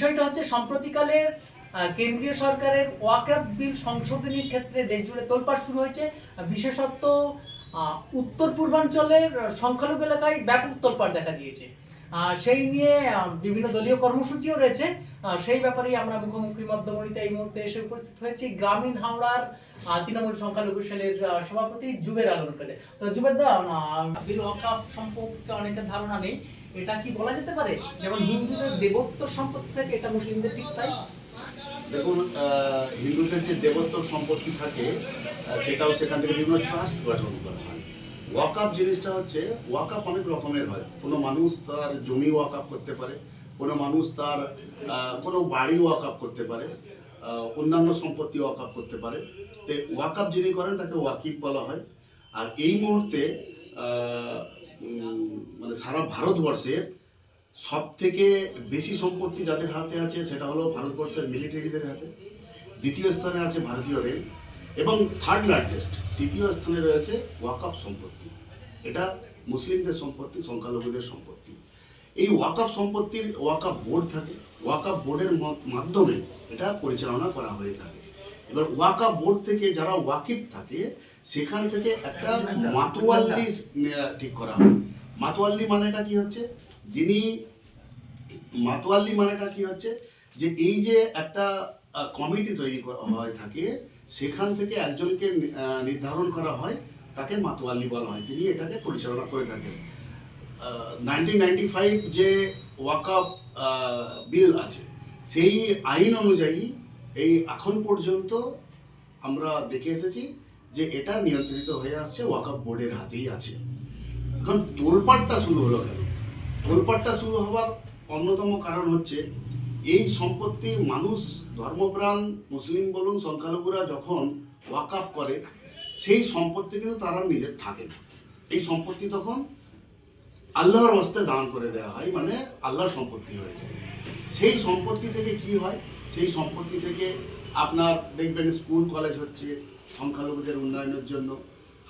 বিষয়টা হচ্ছে সম্প্রতিকালের কেন্দ্রীয় সরকারের ওয়াকফ বিল সংশোধনীর ক্ষেত্রে দেশজুড়ে তোলপাড় শুরু হয়েছে। বিশেষত উত্তর পূর্বাঞ্চলের সংখ্যালঘু এলাকায় ব্যাপক তোলপাড় দেখা দিয়েছে। সেই নিয়ে বিভিন্ন দলীয় কর্মসূচিও রয়েছে। সেই ব্যাপারেই আমরা মুখোমুখি মধ্যমণিতে এই মুহূর্তে এসে উপস্থিত হয়েছি গ্রামীণ হাওড়ার তৃণমূল সংখ্যালঘু সেলের সভাপতি জুবের আলমের কাছে। তো জুবের দা, বিল ওয়াকফ সম্পর্কে অনেকের ধারণা নেই, এটা কি বলা যেতে পারে যেমন হিন্দুদের দেবত্ব সম্পত্তি থাকে এটা মুসলিমদের ঠিক তাই? দেখুন, হিন্দুদের যে দেবত্ব সম্পত্তি থাকে সেটাও সেখান থেকে বিভিন্ন ট্রাস্ট গঠন করা হয়। ওয়াকফ জিনিসটা হচ্ছে, ওয়াকফ অনেক রকমের হয়। কোনো মানুষ তার জমি ওয়াকফ করতে পারে, কোনো মানুষ তার কোনো বাড়ি ওয়াকফ করতে পারে, অন্যান্য সম্পত্তি ওয়াকফ করতে পারে। তো ওয়াকফ যিনি করেন তাকে ওয়াকিফ বলা হয়। আর এই মুহূর্তে মানে সারা ভারতবর্ষের সব থেকে বেশি সম্পত্তি যাদের হাতে আছে সেটা হলো ভারতবর্ষের মিলিটারিদের হাতে, দ্বিতীয় স্থানে আছে ভারতীয় রেল, এবং থার্ড লার্জেস্ট তৃতীয় স্থানে রয়েছে ওয়াকফ সম্পত্তি। এটা মুসলিমদের সম্পত্তি, সংখ্যালঘুদের সম্পত্তি। এই ওয়াকফ সম্পত্তির ওয়াকফ বোর্ড থাকে, ওয়াকফ বোর্ডের মাধ্যমে এটা পরিচালনা করা হয়ে থাকে। এবার ওয়াকফ বোর্ড থেকে যারা ওয়াকিফ থাকে সেখান থেকে একটা মাতোয়াল্লি ঠিক করা হয়। মাতোয়াল্লি মানেটা কি হচ্ছে, মাতোয়াল্লি মানেটা কি হচ্ছে যে এই যে একটা কমিটি তৈরি হয়ে থাকে সেখান থেকে একজনকে নির্ধারণ করা হয়, তাকে মাতোয়াল্লি বলা হয়, তিনি এটাকে পরিচালনা করে থাকেন। 1995 যে ওয়াকফ বিল আছে সেই আইন অনুযায়ী এই এখন পর্যন্ত আমরা দেখে এসেছি যে এটা নিয়ন্ত্রিত হয়ে আসছে, ওয়াকফ বোর্ডের হাতেই আছে। এখন তোলপাড়টা শুরু হলো কেন? তোলপাড়টা শুরু হওয়ার অন্যতম কারণ হচ্ছে এই সম্পত্তি মানুষ, ধর্মপ্রাণ মুসলিম বলুন সংখ্যালঘুরা যখন ওয়াকফ করে সেই সম্পত্তি কিন্তু তারা নিজের থাকে না। এই সম্পত্তি তখন আল্লাহর হস্তে দান করে দেওয়া হয়, মানে আল্লাহর সম্পত্তি হয়ে যায়। সেই সম্পত্তি থেকে কি হয়, সেই সম্পত্তি থেকে আপনার দেখবেন স্কুল কলেজ হচ্ছে, সংখ্যালঘুদের উন্নয়নের জন্য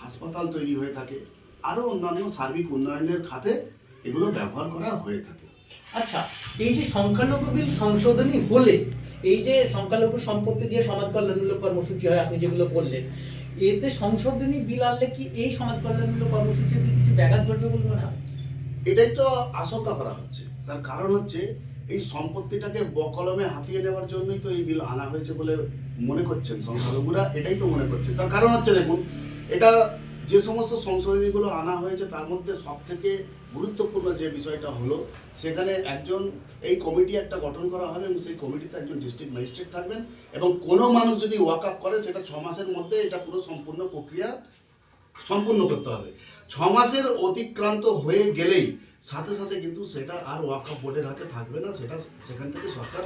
হাসপাতাল তৈরি হয়ে থাকে, আরও অন্যান্য সার্বিক উন্নয়নের খাতে এগুলো ব্যবহার করা হয়ে থাকে। আচ্ছা, এই যে সংখ্যালঘু বিল সংশোধনী হলে এই যে সংখ্যালঘু সম্পত্তি দিয়ে সমাজ কল্যাণমূলক কর্মসূচি হয় আপনি যেগুলো বললেন, এতে সংশোধনী বিল আনলে কি এই সমাজ কল্যাণমূলক কর্মসূচিতে কিছু ব্যাঘাত ঘটবে বলে মনে হয়? এটাই তো আশঙ্কা করা হচ্ছে। তার কারণ হচ্ছে এই সম্পত্তিটাকে বকলমে হাতিয়ে নেওয়ার জন্যই তো এই বিল আনা হয়েছে বলে মনে করছেন সংখ্যালঘুরা, এটাই তো মনে করছে। তার কারণ হচ্ছে দেখুন, এটা যে সমস্ত সংশোধনীগুলো আনা হয়েছে তার মধ্যে সব থেকে গুরুত্বপূর্ণ যে বিষয়টা হলো, সেখানে একজন এই কমিটি একটা গঠন করা হবে এবং সেই কমিটিতে একজন ডিস্ট্রিক্ট ম্যাজিস্ট্রেট থাকবেন, এবং কোনো মানুষ যদি ওয়াকফ করে সেটা 6 মাসের মধ্যে এটা পুরো সম্পূর্ণ প্রক্রিয়া সম্পূর্ণ করতে হবে। 6 মাসের অতিক্রান্ত হয়ে গেলেই সাথে সাথে কিন্তু সেটা আর ওয়াকফ বোর্ডের হাতে থাকবে না, সেটা সেখান থেকে সরকার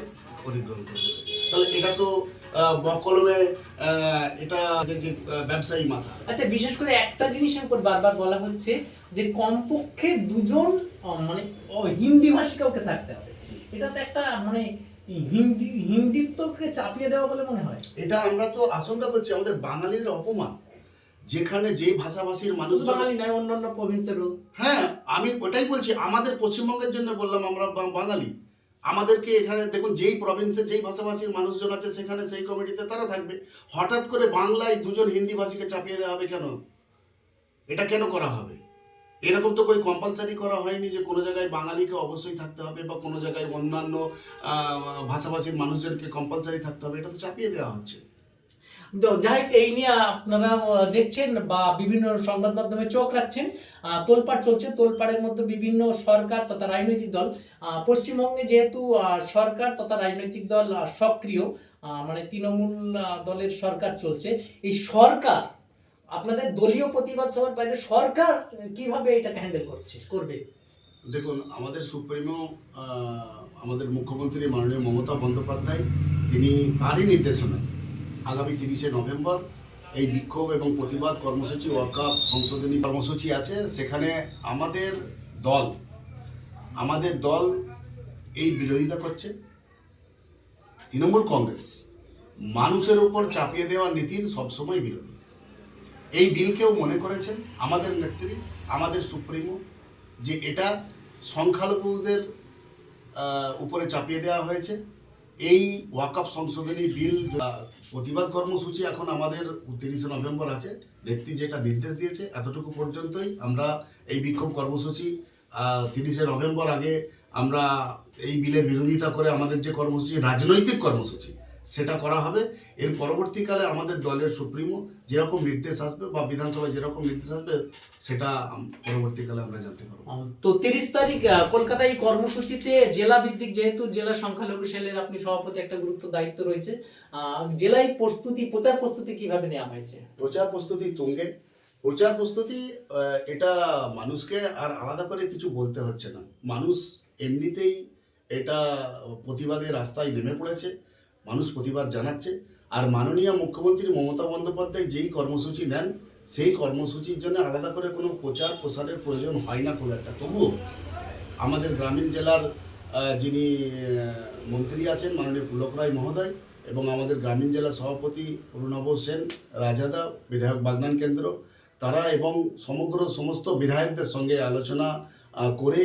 অধিগ্রহণ করবে। তাহলে এটা তো বকলমে এটা যে ব্যবসায়ী মাথা। আচ্ছা, বিশেষ করে একটা জিনিসের উপর বারবার বলা হচ্ছে যে কমপক্ষে দুজন মানে হিন্দি ভাষী কাউকে থাকতে হবে। এটা তো একটা মানে হিন্দিত্বকে চাপিয়ে দেওয়া বলে মনে হয়। এটা আমরা তো আশঙ্কা করছি আমাদের বাঙালির অপমান, যেখানে যে ভাষাভাষীর মানুষ, বাঙালি নয় অন্যান্য প্রভিন্সেরও। হ্যাঁ, আমি ওটাই বলছি, আমাদের পশ্চিমবঙ্গের জন্য বললাম, আমরা বাঙালি, আমাদেরকে এখানে দেখুন যেই প্রভিন্সে যেই ভাষাভাষীর মানুষজন আছে সেখানে সেই কমিটিতে তারা থাকবে। হঠাৎ করে বাংলায় দুজন হিন্দি ভাষীকে চাপিয়ে দেওয়া হবে কেন? এটা কেন করা হবে? এরকম তো કોઈ কম্পালসারি করা হয়নি যে কোনো জায়গায় বাঙালিকে অবশ্যই থাকতে হবে বা কোনো জায়গায় অন্যান্য ভাষাভাষীর মানুষজনকে কম্পালসারি থাকতে হবে। এটা তো চাপিয়ে দেওয়া হচ্ছে। তো যাই হোক, এই নিয়ে আপনারা দেখছেন বা বিভিন্ন সংবাদ মাধ্যমে চোখ রাখছেন, তোলপাড় চলছে। তোলপাড়ের মধ্যে বিভিন্ন সরকার তথা রাজনৈতিক দল, পশ্চিমবঙ্গে যেহেতু সরকার তথা রাজনৈতিক দল সক্রিয়, মানে তৃণমূল দলের সরকার চলছে, এই সরকার আপনাদের দলীয় প্রতিবাদ সভার বাইরে সরকার কিভাবে এটাকে হ্যান্ডেল করবে? দেখুন, আমাদের সুপ্রিমো আমাদের মুখ্যমন্ত্রী মাননীয় মমতা বন্দ্যোপাধ্যায়, তিনি তারই নির্দেশনায় আগামী 30শে নভেম্বর এই বিক্ষোভ এবং প্রতিবাদ কর্মসূচি, ওয়াকফ সংশোধনী কর্মসূচি আছে। সেখানে আমাদের দল এই বিরোধিতা করছে। তৃণমূল কংগ্রেস মানুষের উপর চাপিয়ে দেওয়ার নীতির সবসময় বিরোধী। এই বিলকেও মনে করেছেন আমাদের নেত্রী, আমাদের সুপ্রিমো, যে এটা সংখ্যালঘুদের উপরে চাপিয়ে দেওয়া হয়েছে এই ওয়াকআপ সংশোধনী বিল প্রতিবাদ কর্মসূচি এখন আমাদের 30শে নভেম্বর আছে। নেত্রী যেটা নির্দেশ দিয়েছে এতটুকু পর্যন্তই আমরা এই বিক্ষোভ কর্মসূচি 30শে নভেম্বর আগে আমরা এই বিলের বিরোধিতা করে আমাদের যে কর্মসূচি রাজনৈতিক কর্মসূচি সেটা করা হবে। এর পরবর্তীকালে আমাদের দলের সুপ্রিমো যেরকম নির্দেশ আসবে বা বিধানসভায় যেরকম নির্দেশ আসবে সেটা পরবর্তীকালে আমরা জানতে পারবো। তো 30 তারিখ কলকাতায় এই কর্মসূচিতে জেলা ভিত্তিক, যেহেতু জেলা সংখ্যালঘু সেলের আপনি সভাপতি, একটা গুরুত্ব দায়িত্ব রয়েছে, জেলায় প্রচার প্রস্তুতি কিভাবে নেওয়া হয়েছে? প্রচার প্রস্তুতি তুঙ্গে। প্রচার প্রস্তুতি এটা মানুষকে আর আলাদা করে কিছু বলতে হচ্ছে না। মানুষ এমনিতেই এটা প্রতিবাদের রাস্তায় নেমে পড়েছে, মানুষ প্রতিবাদ জানাচ্ছে। আর মাননীয় মুখ্যমন্ত্রী মমতা বন্দ্যোপাধ্যায় যেই কর্মসূচি নেন সেই কর্মসূচির জন্য আলাদা করে কোনো প্রচার প্রসারের প্রয়োজন হয় না খুব একটা। তবুও আমাদের গ্রামীণ জেলার যিনি মন্ত্রী আছেন মাননীয় পুলক রায় মহোদয় এবং আমাদের গ্রামীণ জেলার সভাপতি অরুণাভ সেন রাজাদা, বিধায়ক বাগনান কেন্দ্র, তারা এবং সমস্ত বিধায়কদের সঙ্গে আলোচনা করে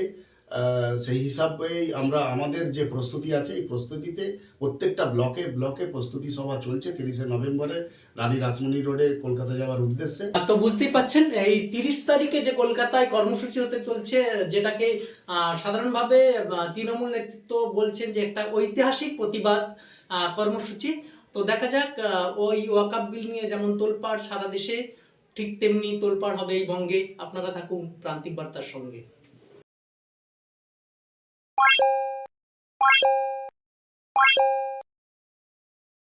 সেই হিসাবেই আমরা আমাদের যে প্রস্তুতি আছে এই প্রস্তুতিতে প্রত্যেকটা ব্লকে ব্লকে প্রস্তুতি সভা চলছে 30শে নভেম্বরে রানী রাসমণি রোডে কলকাতা যাওয়ার উদ্দেশ্যে। তো বুঝতেই পাচ্ছেন এই 30 তারিখে যে কলকাতায় কর্মসূচি হতে চলছে, যেটাকে সাধারণভাবে তৃণমূল নেতৃত্ব বলছেন যে একটা ঐতিহাসিক প্রতিবাদ কর্মসূচি। তো দেখা যাক, ওই ওয়াকআপ বিল নিয়ে যেমন তোলপাড় সারা দেশে, ঠিক তেমনি তোলপাড় হবে এই বঙ্গে। আপনারা থাকুন প্রান্তিক বার্তার সঙ্গে।